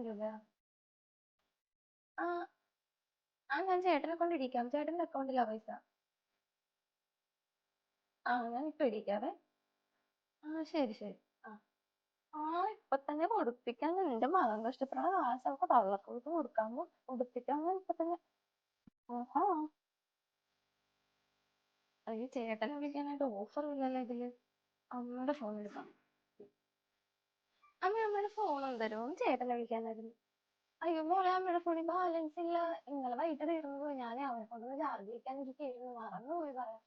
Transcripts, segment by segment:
രൂപയോ? ആ ഞാൻ ചേട്ടനെ കൊണ്ട് ഇടിക്കാം. ചേട്ടന്റെ അക്കൗണ്ടിലാ പൈസ. ഞാൻ ഇപ്പൊ ഇടിക്കാവേ. ശരി ശരി. ആ ഇപ്പൊ തന്നെ കൊടുപ്പിക്കാൻ. നിന്റെ മകൻ കഷ്ടപ്പെടുന്ന കാശ് അവൾക്ക് കള്ളക്കൊടുത്ത് കൊടുക്കാമോ? കൊടുപ്പിക്കാൻ ഇപ്പൊ തന്നെ. ഓഹോ. അയ്യോ, ചേട്ടനെ വിളിക്കാനായിട്ട് ഓഫർ ഇല്ലല്ലോ ഇതില്. അമ്മയുടെ ഫോൺ എടുക്കാം. അമ്മയുടെ ഫോണും തരും. ചേട്ടനെ വിളിക്കാനായിരുന്നു. അയ്യോ മോളെ, അമ്മയുടെ ഫോണിൽ ബാലൻസ് ഇല്ല. ഇന്നലെ വൈകിട്ട് തീർന്നു പോയി. ഞാൻ അവനെ കൊണ്ടൊന്ന് ചാർജ് ചെയ്യിക്കാൻ ഇരിക്കുന്നു. മറന്നുപോയി പറയാം.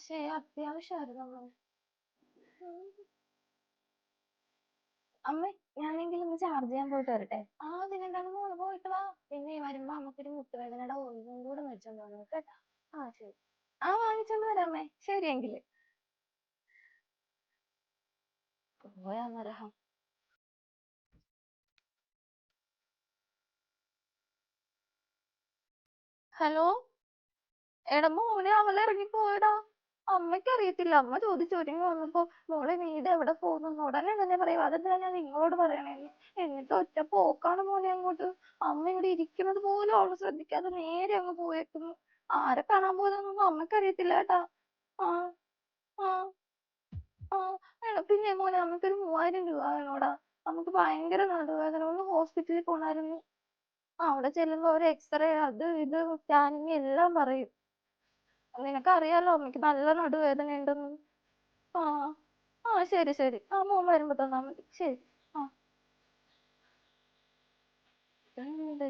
ശരി, അത്യാവശ്യമായിരുന്നു അമ്മ. അമ്മ, ഞാനെങ്കിലും ഒന്ന് ചാർജ് ചെയ്യാൻ പോയിട്ട് വരട്ടെ. അതിനെന്താണ്, മോള് പോയിട്ട് വാ. പിന്നെ വരുമ്പോ അമ്മക്കൊരു മുട്ടുവേദനയുടെ ഓയിലും കൂടെ മേടിച്ചോണ്ട് വന്നു കേട്ടാ. ശരി. വാങ്ങിച്ചോണ്ട് വരാമേ. ശരിയെങ്കില് പോയാ നരഹം. ഹലോ. എടാ മോനെ, അവളെ ഇറങ്ങിപ്പോയടാ. അമ്മയ്ക്ക് അറിയത്തില്ല. അമ്മ ചോദിച്ചൊരുങ്ങി വന്നപ്പോ മോളെ വീട് എവിടെ പോകുന്നു ഉടനെ തന്നെ പറയും. അതെന്താ ഞാൻ നിങ്ങളോട് പറയണേന്ന്. എന്നിട്ട് ഒറ്റ പോക്കാണ് മോനെ അങ്ങോട്ട്. അമ്മ ഇവിടെ ഇരിക്കുന്നത് പോലും അവള് ശ്രദ്ധിക്കാതെ നേരെ അങ്ങ് പോയേക്കുന്നു. ആരെ കാണാൻ പോയതൊന്നും അമ്മയ്ക്ക് അറിയത്തില്ല കേട്ടാ. ആ ആ ആ എടാ, പിന്നെ മോനെ അമ്മക്കൊരു 3000 രൂപ വേണോടാ. നമുക്ക് ഭയങ്കര നടുവേദന. ഒന്ന് ഹോസ്പിറ്റലിൽ പോണായിരുന്നു. അവിടെ ചെല്ലുമ്പോ ഒരു എക്സ്റേ അത് ഇത് സ്കാനിങ് എല്ലാം പറയും. നിനക്കറിയാലോ അമ്മയ്ക്ക് നല്ല നടുവേദന ഉണ്ടെന്ന്. ആ ശരി ശരി. മോൻ വരുമ്പോ തന്നാ മതി. ശരി. എന്ത്